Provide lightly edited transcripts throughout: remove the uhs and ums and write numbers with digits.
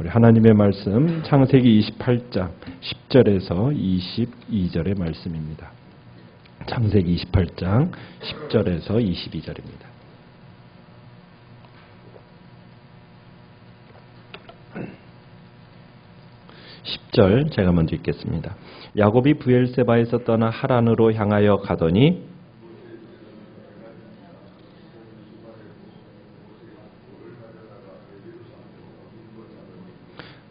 우리 하나님의 말씀 창세기 28장 10절에서 22절의 말씀입니다. 창세기 28장 10절에서 22절입니다. 10절 제가 먼저 읽겠습니다. 야곱이 브엘세바에서 떠나 하란으로 향하여 가더니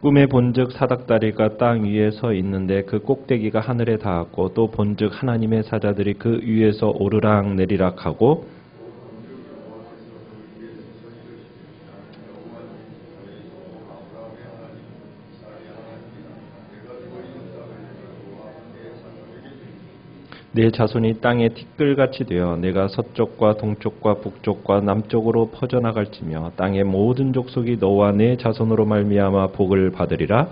꿈에 본즉 사닥다리가 땅 위에 서 있는데 그 꼭대기가 하늘에 닿았고 또 본즉 하나님의 사자들이 그 위에서 오르락 내리락 하고 내 자손이 땅에 티끌같이 되어 내가 서쪽과 동쪽과 북쪽과 남쪽으로 퍼져나갈지며 땅의 모든 족속이 너와 내 자손으로 말미암아 복을 받으리라.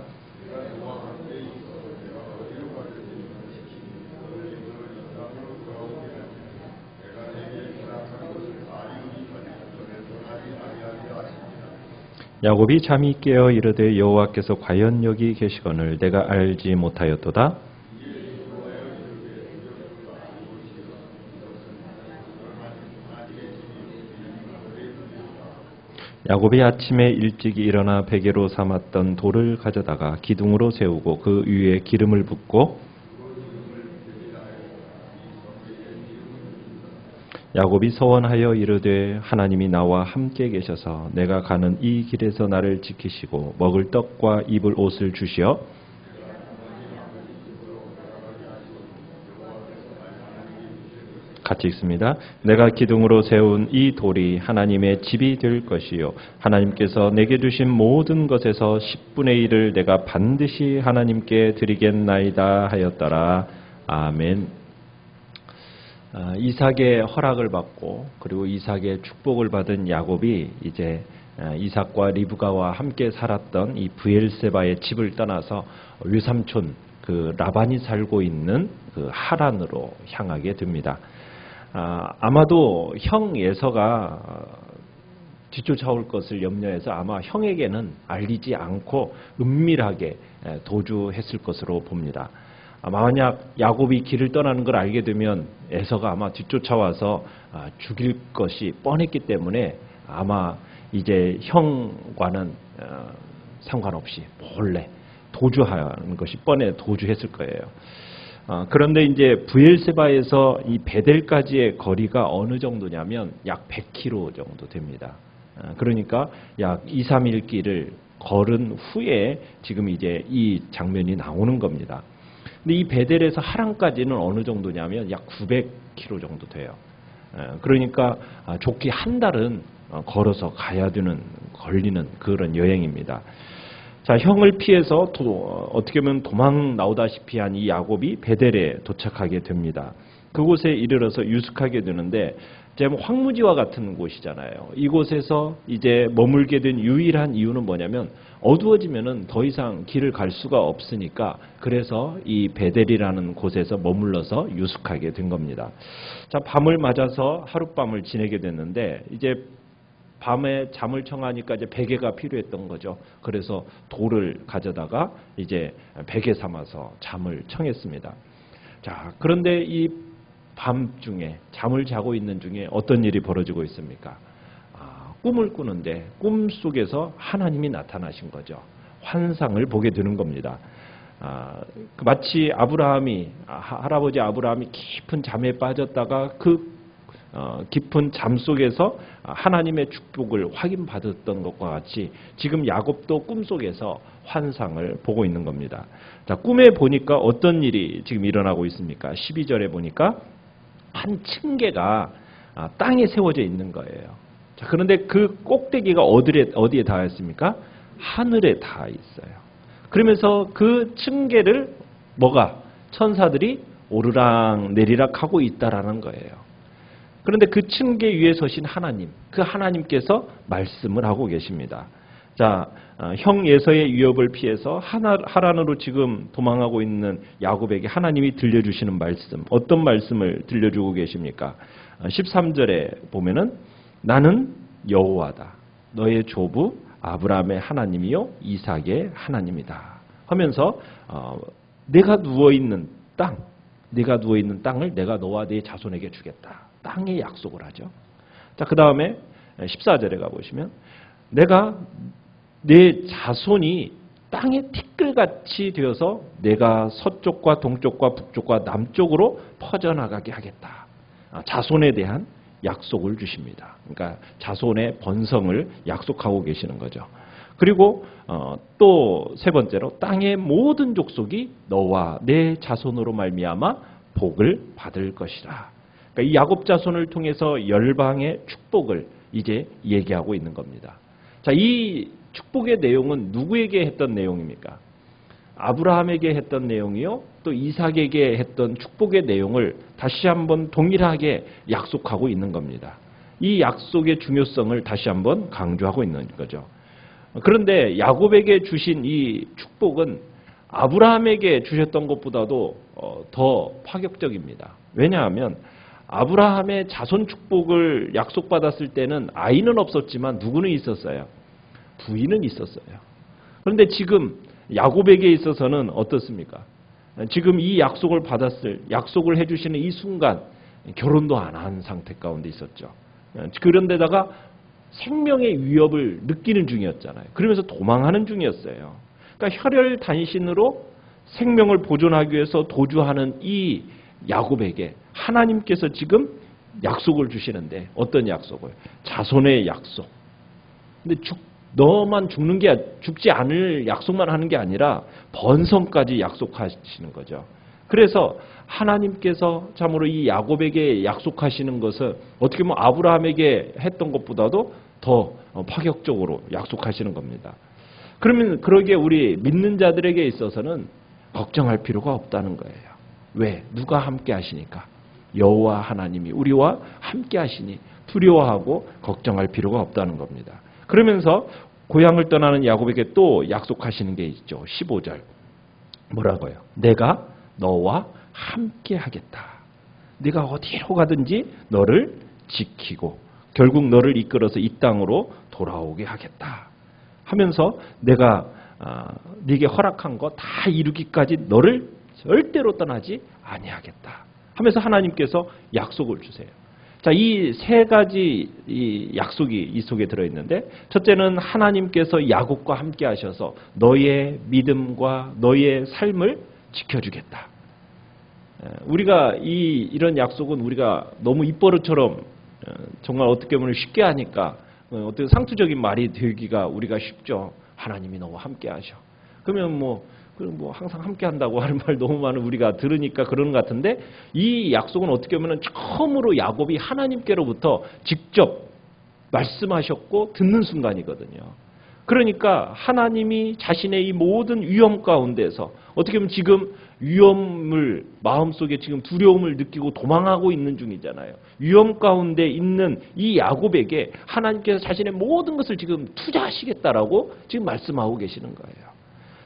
야곱이 잠이 깨어 이르되 여호와께서 과연 여기 계시거늘 내가 알지 못하였도다. 야곱이 아침에 일찍이 일어나 베개로 삼았던 돌을 가져다가 기둥으로 세우고 그 위에 기름을 붓고 야곱이 서원하여 이르되 하나님이 나와 함께 계셔서 내가 가는 이 길에서 나를 지키시고 먹을 떡과 입을 옷을 주시어 같이 읽습니다. 내가 기둥으로 세운 이 돌이 하나님의 집이 될 것이요 하나님께서 내게 주신 모든 것에서 10분의 1을 내가 반드시 하나님께 드리겠나이다 하였더라. 아멘. 이삭의 허락을 받고 그리고 이삭의 축복을 받은 야곱이 이제 이삭과 리브가와 함께 살았던 이 브엘세바의 집을 떠나서 외삼촌 그 라반이 살고 있는 그 하란으로 향하게 됩니다. 아마도 형 에서가 뒤쫓아올 것을 염려해서 아마 형에게는 알리지 않고 은밀하게 도주했을 것으로 봅니다. 만약 야곱이 길을 떠나는 걸 알게 되면 에서가 아마 뒤쫓아와서 죽일 것이 뻔했기 때문에 아마 이제 형과는 상관없이 몰래 도주하는 것이 뻔해 도주했을 거예요. 그런데 이제 브엘세바에서 이 베델까지의 거리가 어느 정도냐면 약 100km 정도 됩니다. 그러니까 약 2, 3일 길을 걸은 후에 지금 이제 이 장면이 나오는 겁니다. 근데 이 베델에서 하란까지는 어느 정도냐면 약 900km 정도 돼요. 그러니까 좋게 한 달은 걸어서 가야 되는 걸리는 그런 여행입니다. 자, 형을 피해서 어떻게 보면 도망 나오다시피 한 이 야곱이 베델에 도착하게 됩니다. 그곳에 이르러서 유숙하게 되는데 황무지와 같은 곳이잖아요. 이곳에서 이제 머물게 된 유일한 이유는 뭐냐면 어두워지면은 더 이상 길을 갈 수가 없으니까 그래서 이 베델이라는 곳에서 머물러서 유숙하게 된 겁니다. 자, 밤을 맞아서 하룻밤을 지내게 됐는데 이제 밤에 잠을 청하니까 이제 베개가 필요했던 거죠. 그래서 돌을 가져다가 이제 베개 삼아서 잠을 청했습니다. 자, 그런데 이 밤중에 잠을 자고 있는 중에 어떤 일이 벌어지고 있습니까? 꿈을 꾸는데 꿈 속에서 하나님이 나타나신 거죠. 환상을 보게 되는 겁니다. 마치 할아버지 아브라함이 깊은 잠에 빠졌다가 그 깊은 잠 속에서 하나님의 축복을 확인받았던 것과 같이 지금 야곱도 꿈속에서 환상을 보고 있는 겁니다. 자, 꿈에 보니까 어떤 일이 지금 일어나고 있습니까? 12절에 보니까 한 층계가 땅에 세워져 있는 거예요. 자, 그런데 그 꼭대기가 어디에 닿아 있습니까? 하늘에 닿아 있어요. 그러면서 그 층계를 천사들이 오르락 내리락 하고 있다라는 거예요. 그런데 그 층계 위에 서신 하나님, 그 하나님께서 말씀을 하고 계십니다. 자, 형 에서의 위협을 피해서 하란으로 지금 도망하고 있는 야곱에게 하나님이 들려주시는 말씀, 어떤 말씀을 들려주고 계십니까? 13절에 보면은 나는 여호와다. 너의 조부 아브라함의 하나님이요 이삭의 하나님이다 하면서 내가 누워있는 땅을 내가 너와 네 자손에게 주겠다. 땅의 약속을 하죠. 자, 그 다음에 14절에 가보시면 내가 내 자손이 땅의 티끌같이 되어서 내가 서쪽과 동쪽과 북쪽과 남쪽으로 퍼져나가게 하겠다. 자손에 대한 약속을 주십니다. 그러니까 자손의 번성을 약속하고 계시는 거죠. 그리고 또 세 번째로 땅의 모든 족속이 너와 내 자손으로 말미암아 복을 받을 것이라. 그러니까 이 야곱 자손을 통해서 열방의 축복을 이제 얘기하고 있는 겁니다. 자, 이 축복의 내용은 누구에게 했던 내용입니까? 아브라함에게 했던 내용이요, 또 이삭에게 했던 축복의 내용을 다시 한번 동일하게 약속하고 있는 겁니다. 이 약속의 중요성을 다시 한번 강조하고 있는 거죠. 그런데 야곱에게 주신 이 축복은 아브라함에게 주셨던 것보다도 더 파격적입니다. 왜냐하면 아브라함의 자손 축복을 약속받았을 때는 아이는 없었지만 누구는 있었어요? 부인은 있었어요. 그런데 지금 야곱에게 있어서는 어떻습니까? 지금 이 약속을 해주시는 이 순간 결혼도 안 한 상태 가운데 있었죠. 그런데다가 생명의 위협을 느끼는 중이었잖아요. 그러면서 도망하는 중이었어요. 그러니까 혈혈단신으로 생명을 보존하기 위해서 도주하는 이 야곱에게 하나님께서 지금 약속을 주시는데 어떤 약속을? 자손의 약속. 근데 너만 죽지 않을 약속만 하는 게 아니라 번성까지 약속하시는 거죠. 그래서 하나님께서 참으로 이 야곱에게 약속하시는 것은 어떻게 보면 아브라함에게 했던 것보다도 더 파격적으로 약속하시는 겁니다. 그러면 그러기에 우리 믿는 자들에게 있어서는 걱정할 필요가 없다는 거예요. 왜? 누가 함께 하시니까. 여호와 하나님이 우리와 함께 하시니 두려워하고 걱정할 필요가 없다는 겁니다. 그러면서 고향을 떠나는 야곱에게 또 약속하시는 게 있죠. 15절. 뭐라고요? 내가 너와 함께 하겠다. 네가 어디로 가든지 너를 지키고 결국 너를 이끌어서 이 땅으로 돌아오게 하겠다. 하면서 내가 네게 허락한 거 다 이루기까지 너를 절대로 떠나지 아니하겠다. 하면서 하나님께서 약속을 주세요. 자, 이 세 가지 이 약속이 이 속에 들어있는데 첫째는 하나님께서 야곱과 함께 하셔서 너의 믿음과 너의 삶을 지켜주겠다. 우리가 이런 약속은 우리가 너무 입버릇처럼 정말 어떻게 보면 쉽게 하니까 어떤 상투적인 말이 되기가 우리가 쉽죠. 하나님이 너와 함께 하셔. 그러면 뭐 항상 함께 한다고 하는 말 너무 많은 우리가 들으니까 그러는 것 같은데 이 약속은 어떻게 보면 처음으로 야곱이 하나님께로부터 직접 말씀하셨고 듣는 순간이거든요. 그러니까 하나님이 자신의 이 모든 위험 가운데서 어떻게 보면 지금 위험을 마음속에 지금 두려움을 느끼고 도망하고 있는 중이잖아요. 위험 가운데 있는 이 야곱에게 하나님께서 자신의 모든 것을 지금 투자하시겠다라고 지금 말씀하고 계시는 거예요.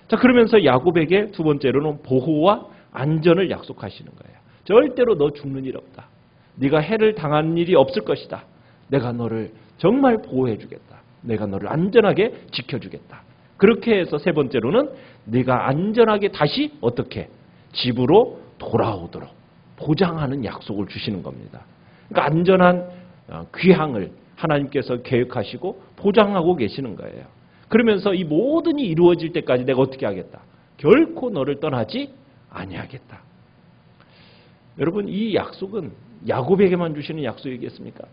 자, 그러면서 야곱에게 두 번째로는 보호와 안전을 약속하시는 거예요. 절대로 너 죽는 일 없다. 네가 해를 당하는 일이 없을 것이다. 내가 너를 정말 보호해 주겠다. 내가 너를 안전하게 지켜주겠다. 그렇게 해서 세 번째로는 네가 안전하게 다시 어떻게 집으로 돌아오도록 보장하는 약속을 주시는 겁니다. 그러니까 안전한 귀향을 하나님께서 계획하시고 보장하고 계시는 거예요. 그러면서 이 모든 일이 이루어질 때까지 내가 어떻게 하겠다? 결코 너를 떠나지 아니하겠다. 여러분, 이 약속은 야곱에게만 주시는 약속이겠습니까?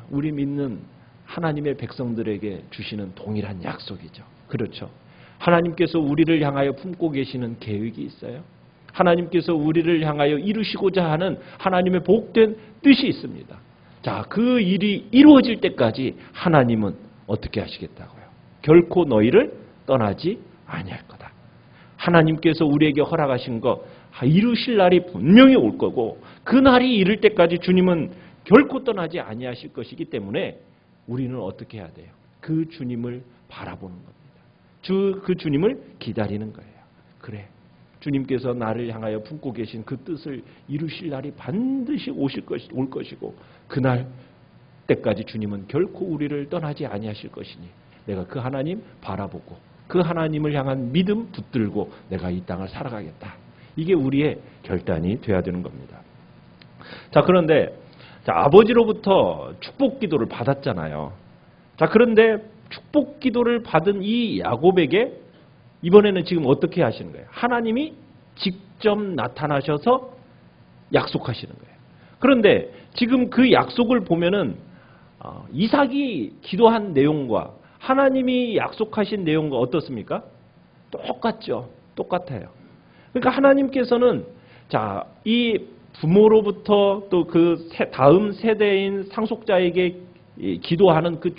우리 믿는 하나님의 백성들에게 주시는 동일한 약속이죠. 그렇죠. 하나님께서 우리를 향하여 품고 계시는 계획이 있어요. 하나님께서 우리를 향하여 이루시고자 하는 하나님의 복된 뜻이 있습니다. 자, 그 일이 이루어질 때까지 하나님은 어떻게 하시겠다고요? 결코 너희를 떠나지 아니할 거다. 하나님께서 우리에게 허락하신 거 이루실 날이 분명히 올 거고 그 날이 이를 때까지 주님은 결코 떠나지 아니하실 것이기 때문에 우리는 어떻게 해야 돼요? 그 주님을 바라보는 겁니다. 그 주님을 기다리는 거예요. 그래, 주님께서 나를 향하여 품고 계신 그 뜻을 이루실 날이 반드시 올 것이고 그날 때까지 주님은 결코 우리를 떠나지 아니하실 것이니 내가 그 하나님 바라보고 그 하나님을 향한 믿음 붙들고 내가 이 땅을 살아가겠다. 이게 우리의 결단이 돼야 되는 겁니다. 자, 그런데 아버지로부터 축복 기도를 받았잖아요. 자, 그런데 축복 기도를 받은 이 야곱에게 이번에는 지금 어떻게 하시는 거예요? 하나님이 직접 나타나셔서 약속하시는 거예요. 그런데 지금 그 약속을 보면은 이삭이 기도한 내용과 하나님이 약속하신 내용과 어떻습니까? 똑같죠. 똑같아요. 그러니까 하나님께서는 자, 이 부모로부터 또 그 다음 세대인 상속자에게 기도하는 그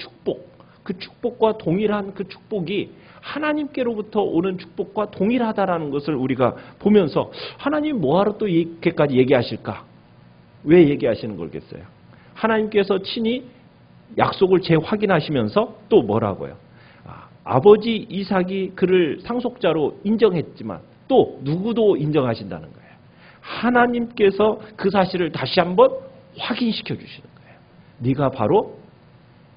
축복과 동일한 그 축복이 하나님께로부터 오는 축복과 동일하다라는 것을 우리가 보면서 하나님이 뭐하러 또 이렇게까지 얘기하실까? 왜 얘기하시는 걸겠어요? 하나님께서 친히 약속을 재확인하시면서 또 뭐라고요? 아버지 이삭이 그를 상속자로 인정했지만 또 누구도 인정하신다는 거예요. 하나님께서 그 사실을 다시 한번 확인시켜 주시는 거예요. 네가 바로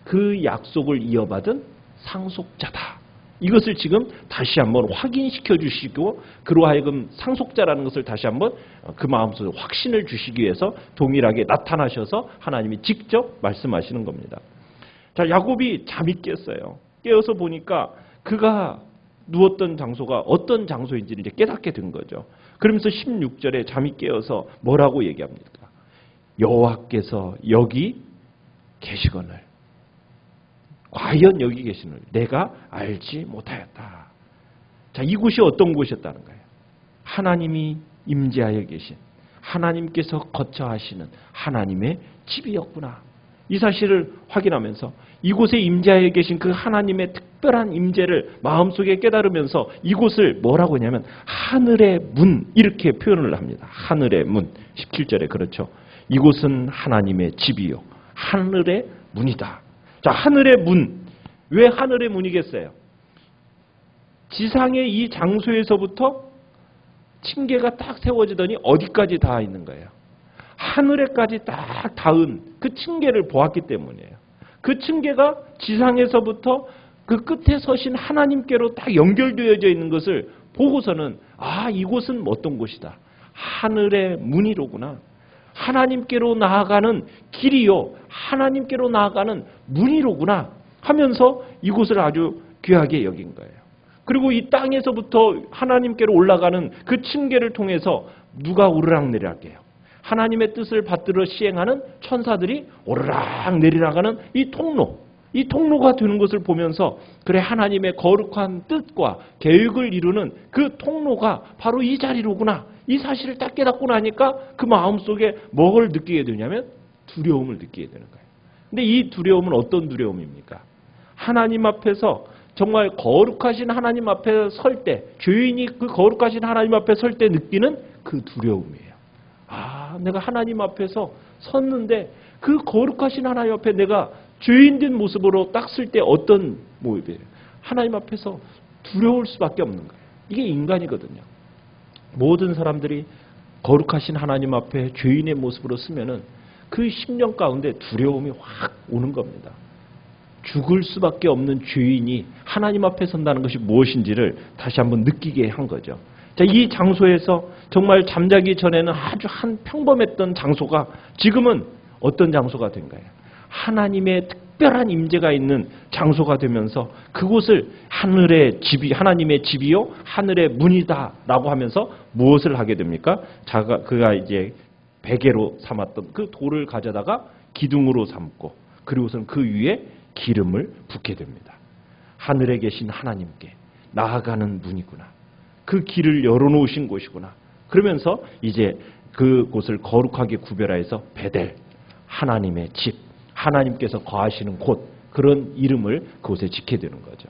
그 약속을 이어받은 상속자다. 이것을 지금 다시 한번 확인시켜 주시고 그로 하여금 상속자라는 것을 다시 한번 그 마음속에 확신을 주시기 위해서 동일하게 나타나셔서 하나님이 직접 말씀하시는 겁니다. 자, 야곱이 잠이 깼어요. 깨어서 보니까 그가 누웠던 장소가 어떤 장소인지를 이제 깨닫게 된 거죠. 그러면서 16절에 잠이 깨어서 뭐라고 얘기합니까? 여호와께서 여기 계시거늘 과연 여기 계시는 내가 알지 못하였다. 자, 이곳이 어떤 곳이었다는 거예요? 하나님이 임재하여 계신 하나님께서 거처하시는 하나님의 집이었구나. 이 사실을 확인하면서 이곳에 임재하여 계신 그 하나님의 특별한 임재를 마음속에 깨달으면서 이곳을 뭐라고 하냐면 하늘의 문 이렇게 표현을 합니다. 하늘의 문 17절에 그렇죠. 이곳은 하나님의 집이요 하늘의 문이다. 자, 하늘의 문. 왜 하늘의 문이겠어요? 지상의 이 장소에서부터 층계가 딱 세워지더니 어디까지 닿아 있는 거예요? 하늘에까지 딱 닿은 그 층계를 보았기 때문이에요. 그 층계가 지상에서부터 그 끝에 서신 하나님께로 딱 연결되어져 있는 것을 보고서는 이곳은 어떤 곳이다. 하늘의 문이로구나. 하나님께로 나아가는 길이요. 하나님께로 나아가는 문이로구나 하면서 이곳을 아주 귀하게 여긴 거예요. 그리고 이 땅에서부터 하나님께로 올라가는 그 층계를 통해서 누가 오르락내리락 해요. 하나님의 뜻을 받들어 시행하는 천사들이 오르락 내리락하는 이 통로가 되는 것을 보면서 그래 하나님의 거룩한 뜻과 계획을 이루는 그 통로가 바로 이 자리로구나. 이 사실을 딱 깨닫고 나니까 그 마음속에 뭘 느끼게 되냐면 두려움을 느끼게 되는 거예요. 근데 이 두려움은 어떤 두려움입니까? 하나님 앞에서 정말 거룩하신 하나님 앞에 설 때, 죄인이 그 거룩하신 하나님 앞에 설 때 느끼는 그 두려움이에요. 내가 하나님 앞에서 섰는데 그 거룩하신 하나님 앞에 내가 죄인된 모습으로 딱 쓸 때 어떤 모습이에요? 하나님 앞에서 두려울 수밖에 없는 거예요. 이게 인간이거든요. 모든 사람들이 거룩하신 하나님 앞에 죄인의 모습으로 쓰면은 그 심령 가운데 두려움이 확 오는 겁니다. 죽을 수밖에 없는 죄인이 하나님 앞에 선다는 것이 무엇인지를 다시 한번 느끼게 한 거죠. 자, 이 장소에서 정말 잠자기 전에는 아주 평범했던 장소가 지금은 어떤 장소가 된 거예요? 하나님의 특별한 임재가 있는 장소가 되면서 그곳을 하늘의 집이 하나님의 집이요 하늘의 문이다라고 하면서 무엇을 하게 됩니까? 그가 이제 베개로 삼았던 그 돌을 가져다가 기둥으로 삼고 그리고선 그 위에 기름을 붓게 됩니다. 하늘에 계신 하나님께 나아가는 문이구나. 그 길을 열어놓으신 곳이구나. 그러면서 이제 그곳을 거룩하게 구별하여서 베델, 하나님의 집, 하나님께서 거하시는 곳, 그런 이름을 그곳에 짓게 되는 거죠.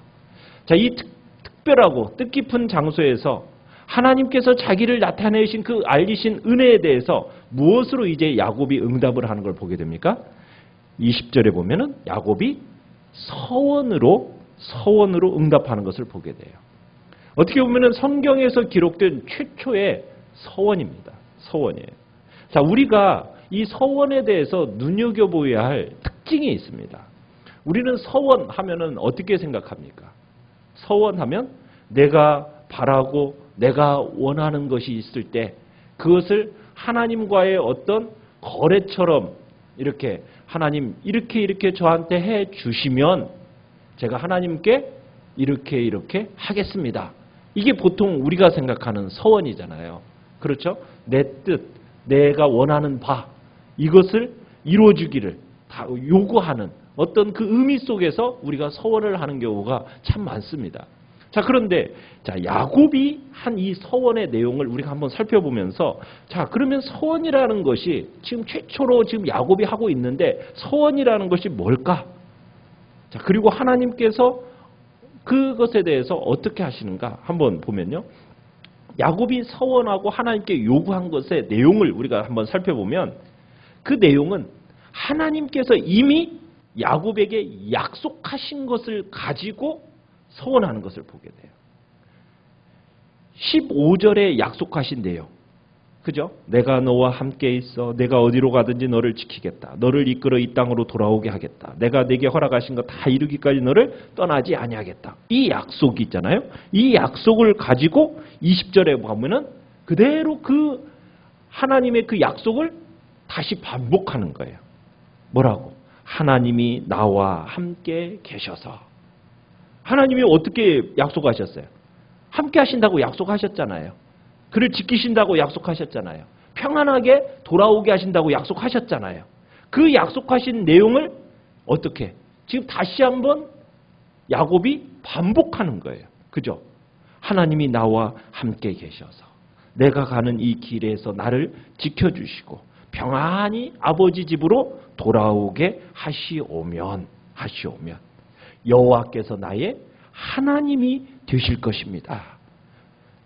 자, 이 특별하고 뜻깊은 장소에서 하나님께서 자기를 나타내신 그 알리신 은혜에 대해서 무엇으로 이제 야곱이 응답을 하는 걸 보게 됩니까? 20절에 보면은 야곱이 서원으로 응답하는 것을 보게 돼요. 어떻게 보면은 성경에서 기록된 최초의 서원입니다. 서원이에요. 자, 우리가 이 서원에 대해서 눈여겨보아야 할 특징이 있습니다. 우리는 서원하면은 어떻게 생각합니까? 서원하면 내가 바라고 내가 원하는 것이 있을 때 그것을 하나님과의 어떤 거래처럼 이렇게 하나님 이렇게 저한테 해 주시면 제가 하나님께 이렇게 하겠습니다. 이게 보통 우리가 생각하는 서원이잖아요. 그렇죠? 내 뜻, 내가 원하는 바 이것을 이루어주기를 다 요구하는 어떤 그 의미 속에서 우리가 서원을 하는 경우가 참 많습니다. 자, 그런데 야곱이 한 이 서원의 내용을 우리가 한번 살펴보면서 그러면 서원이라는 것이 지금 최초로 지금 야곱이 하고 있는데 서원이라는 것이 뭘까? 그리고 하나님께서 그것에 대해서 어떻게 하시는가 한번 보면요. 야곱이 서원하고 하나님께 요구한 것의 내용을 우리가 한번 살펴보면 그 내용은 하나님께서 이미 야곱에게 약속하신 것을 가지고 서원하는 것을 보게 돼요. 15절에 약속하신 내용. 그죠? 내가 너와 함께 있어. 내가 어디로 가든지 너를 지키겠다. 너를 이끌어 이 땅으로 돌아오게 하겠다. 내가 네게 허락하신 거 다 이루기까지 너를 떠나지 아니하겠다. 이 약속이 있잖아요. 이 약속을 가지고 20절에 보면은 그대로 그 하나님의 그 약속을 다시 반복하는 거예요. 뭐라고? 하나님이 나와 함께 계셔서. 하나님이 어떻게 약속하셨어요? 함께 하신다고 약속하셨잖아요. 그를 지키신다고 약속하셨잖아요. 평안하게 돌아오게 하신다고 약속하셨잖아요. 그 약속하신 내용을 어떻게? 지금 다시 한번 야곱이 반복하는 거예요. 그죠? 하나님이 나와 함께 계셔서 내가 가는 이 길에서 나를 지켜주시고 평안히 아버지 집으로 돌아오게 하시오면 여호와께서 나의 하나님이 되실 것입니다.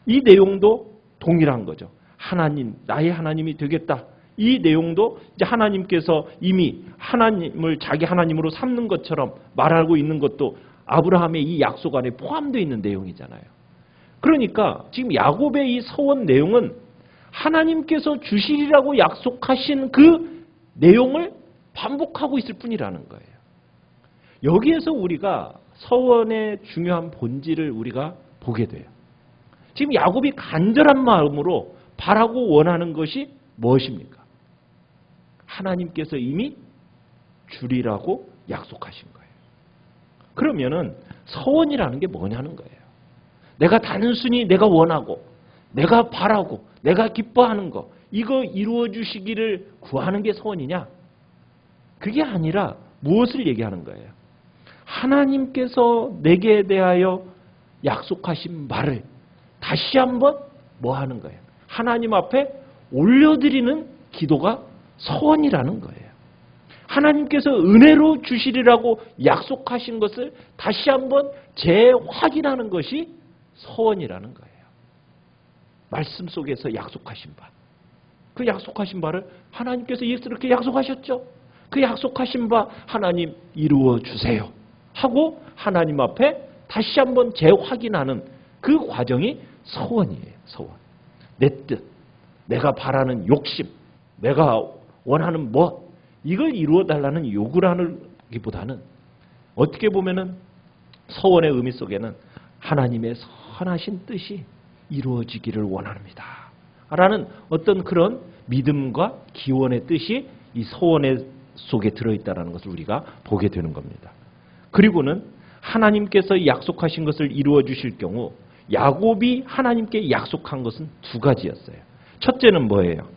이 내용도 동일한 거죠. 하나님, 나의 하나님이 되겠다. 이 내용도 이제 하나님께서 이미 하나님을 자기 하나님으로 삼는 것처럼 말하고 있는 것도 아브라함의 이 약속 안에 포함되어 있는 내용이잖아요. 그러니까 지금 야곱의 이 서원 내용은 하나님께서 주시리라고 약속하신 그 내용을 반복하고 있을 뿐이라는 거예요. 여기에서 우리가 서원의 중요한 본질을 우리가 보게 돼요. 지금 야곱이 간절한 마음으로 바라고 원하는 것이 무엇입니까? 하나님께서 이미 주리라고 약속하신 거예요. 그러면은 서원이라는 게 뭐냐는 거예요. 내가 단순히 내가 원하고 내가 바라고 내가 기뻐하는 거 이거 이루어 주시기를 구하는 게 서원이냐? 그게 아니라 무엇을 얘기하는 거예요? 하나님께서 내게 대하여 약속하신 말을 다시 한번 뭐 하는 거예요? 하나님 앞에 올려드리는 기도가 서원이라는 거예요. 하나님께서 은혜로 주시리라고 약속하신 것을 다시 한번 재확인하는 것이 서원이라는 거예요. 말씀 속에서 약속하신 바. 그 약속하신 바를 하나님께서 이렇게 약속하셨죠. 그 약속하신 바 하나님 이루어 주세요. 하고 하나님 앞에 다시 한번 재확인하는 그 과정이 서원이에요. 서원. 내 뜻, 내가 바라는 욕심, 내가 원하는 뭐 이걸 이루어달라는 요구라는 기보다는 어떻게 보면은 서원의 의미 속에는 하나님의 선하신 뜻이 이루어지기를 원합니다. 라는 어떤 그런 믿음과 기원의 뜻이 이 서원의 속에 들어있다는 것을 우리가 보게 되는 겁니다. 그리고는 하나님께서 약속하신 것을 이루어 주실 경우 야곱이 하나님께 약속한 것은 두 가지였어요. 첫째는 뭐예요?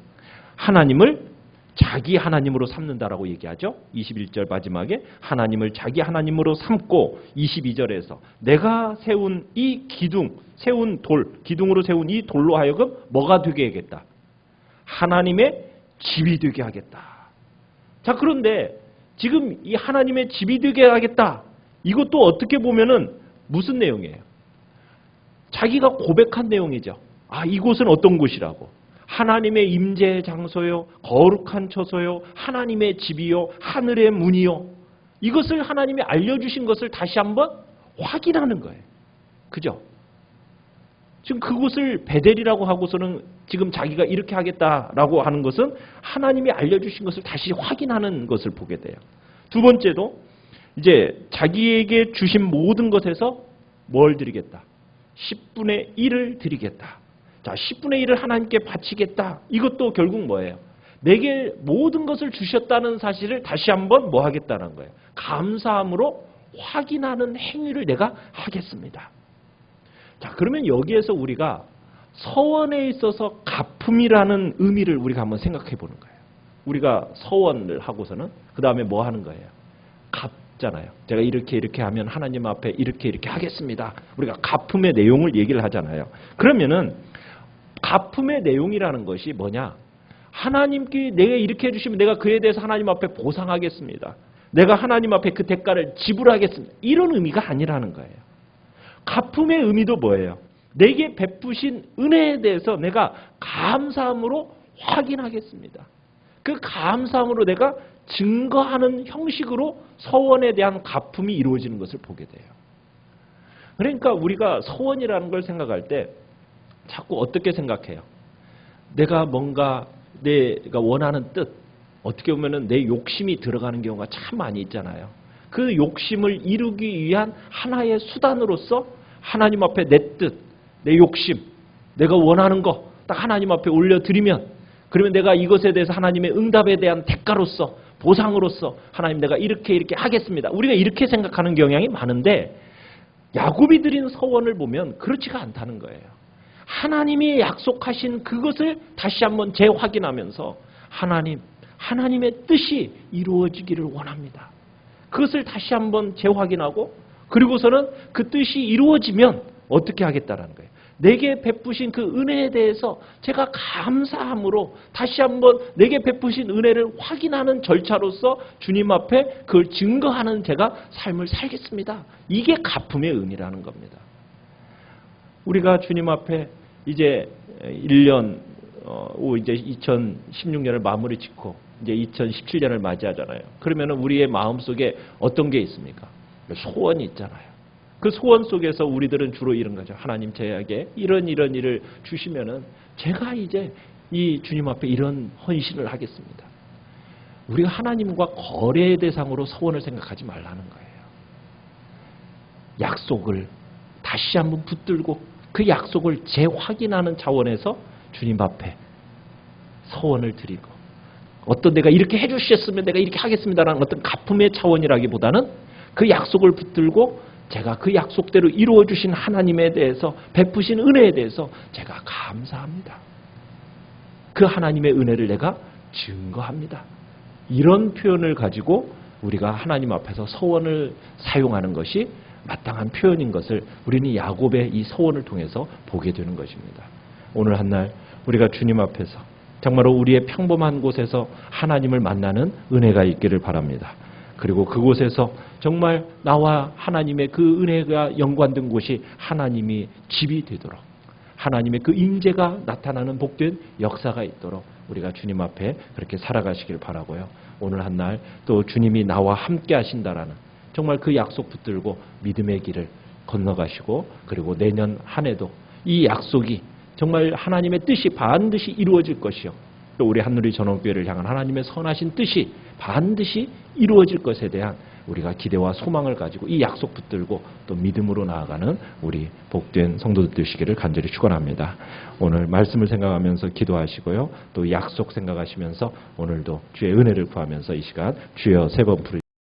하나님을 자기 하나님으로 삼는다라고 얘기하죠. 21절 마지막에 하나님을 자기 하나님으로 삼고 22절에서 내가 세운 이 기둥, 세운 돌, 기둥으로 세운 이 돌로 하여금 뭐가 되게 하겠다? 하나님의 집이 되게 하겠다. 자, 그런데 지금 이 하나님의 집이 되게 하겠다. 이것도 어떻게 보면은 무슨 내용이에요? 자기가 고백한 내용이죠. 아, 이곳은 어떤 곳이라고? 하나님의 임재 장소요, 거룩한 처소요, 하나님의 집이요, 하늘의 문이요. 이것을 하나님이 알려주신 것을 다시 한번 확인하는 거예요. 그죠? 지금 그곳을 베델이라고 하고서는 지금 자기가 이렇게 하겠다라고 하는 것은 하나님이 알려주신 것을 다시 확인하는 것을 보게 돼요. 두 번째도 이제 자기에게 주신 모든 것에서 뭘 드리겠다? 10분의 1을 드리겠다. 자, 10분의 1을 하나님께 바치겠다. 이것도 결국 뭐예요? 내게 모든 것을 주셨다는 사실을 다시 한번 뭐 하겠다는 거예요? 감사함으로 확인하는 행위를 내가 하겠습니다. 자, 그러면 여기에서 우리가 서원에 있어서 갚음이라는 의미를 우리가 한번 생각해 보는 거예요. 우리가 서원을 하고서는 그 다음에 뭐 하는 거예요? 갚잖아요. 제가 이렇게 하면 하나님 앞에 이렇게 하겠습니다. 우리가 갚음의 내용을 얘기를 하잖아요. 그러면은 갚음의 내용이라는 것이 뭐냐? 하나님께 내가 이렇게 해주시면 내가 그에 대해서 하나님 앞에 보상하겠습니다. 내가 하나님 앞에 그 대가를 지불하겠습니다. 이런 의미가 아니라는 거예요. 갚음의 의미도 뭐예요? 내게 베푸신 은혜에 대해서 내가 감사함으로 확인하겠습니다. 그 감사함으로 내가 증거하는 형식으로 서원에 대한 갚음이 이루어지는 것을 보게 돼요. 그러니까 우리가 서원이라는 걸 생각할 때 자꾸 어떻게 생각해요? 내가 뭔가 내가 원하는 뜻, 어떻게 보면은 내 욕심이 들어가는 경우가 참 많이 있잖아요. 그 욕심을 이루기 위한 하나의 수단으로서 하나님 앞에 내 뜻, 내 욕심, 내가 원하는 거 딱 하나님 앞에 올려드리면, 그러면 내가 이것에 대해서 하나님의 응답에 대한 대가로서, 보상으로서 하나님 내가 이렇게 하겠습니다. 우리가 이렇게 생각하는 경향이 많은데 야곱이 드린 서원을 보면 그렇지가 않다는 거예요. 하나님이 약속하신 그것을 다시 한번 재확인하면서 하나님의 뜻이 이루어지기를 원합니다. 그것을 다시 한번 재확인하고, 그리고서는 그 뜻이 이루어지면 어떻게 하겠다라는 거예요. 내게 베푸신 그 은혜에 대해서 제가 감사함으로 다시 한번 내게 베푸신 은혜를 확인하는 절차로서 주님 앞에 그걸 증거하는 제가 삶을 살겠습니다. 이게 갚음의 의미라는 겁니다. 우리가 주님 앞에 이제 1년, 이제 2016년을 마무리 짓고 이제 2017년을 맞이하잖아요. 그러면 우리의 마음속에 어떤 게 있습니까? 소원이 있잖아요. 그 소원 속에서 우리들은 주로 이런 거죠. 하나님 저에게 이런 일을 주시면은 제가 이제 이 주님 앞에 이런 헌신을 하겠습니다. 우리가 하나님과 거래의 대상으로 소원을 생각하지 말라는 거예요. 약속을 다시 한번 붙들고 그 약속을 재확인하는 차원에서 주님 앞에 서원을 드리고, 어떤 내가 이렇게 해주셨으면 내가 이렇게 하겠습니다라는 어떤 갚음의 차원이라기보다는 그 약속을 붙들고 제가 그 약속대로 이루어 주신 하나님에 대해서, 베푸신 은혜에 대해서 제가 감사합니다. 그 하나님의 은혜를 내가 증거합니다. 이런 표현을 가지고 우리가 하나님 앞에서 서원을 사용하는 것이 마땅한 표현인 것을 우리는 야곱의 이 서원을 통해서 보게 되는 것입니다. 오늘 한날 우리가 주님 앞에서 정말로 우리의 평범한 곳에서 하나님을 만나는 은혜가 있기를 바랍니다. 그리고 그곳에서 정말 나와 하나님의 그 은혜가 연관된 곳이 하나님이 집이 되도록, 하나님의 그 임재가 나타나는 복된 역사가 있도록 우리가 주님 앞에 그렇게 살아가시길 바라고요. 오늘 한날 또 주님이 나와 함께 하신다라는 정말 그 약속 붙들고 믿음의 길을 건너가시고, 그리고 내년 한 해도 이 약속이 정말 하나님의 뜻이 반드시 이루어질 것이요, 또 우리 한누리 전원교회를 향한 하나님의 선하신 뜻이 반드시 이루어질 것에 대한 우리가 기대와 소망을 가지고 이 약속 붙들고 또 믿음으로 나아가는 우리 복된 성도들 되시기를 간절히 축원합니다. 오늘 말씀을 생각하면서 기도하시고요, 또 약속 생각하시면서 오늘도 주의 은혜를 구하면서 이 시간 주여 세 번 부르시고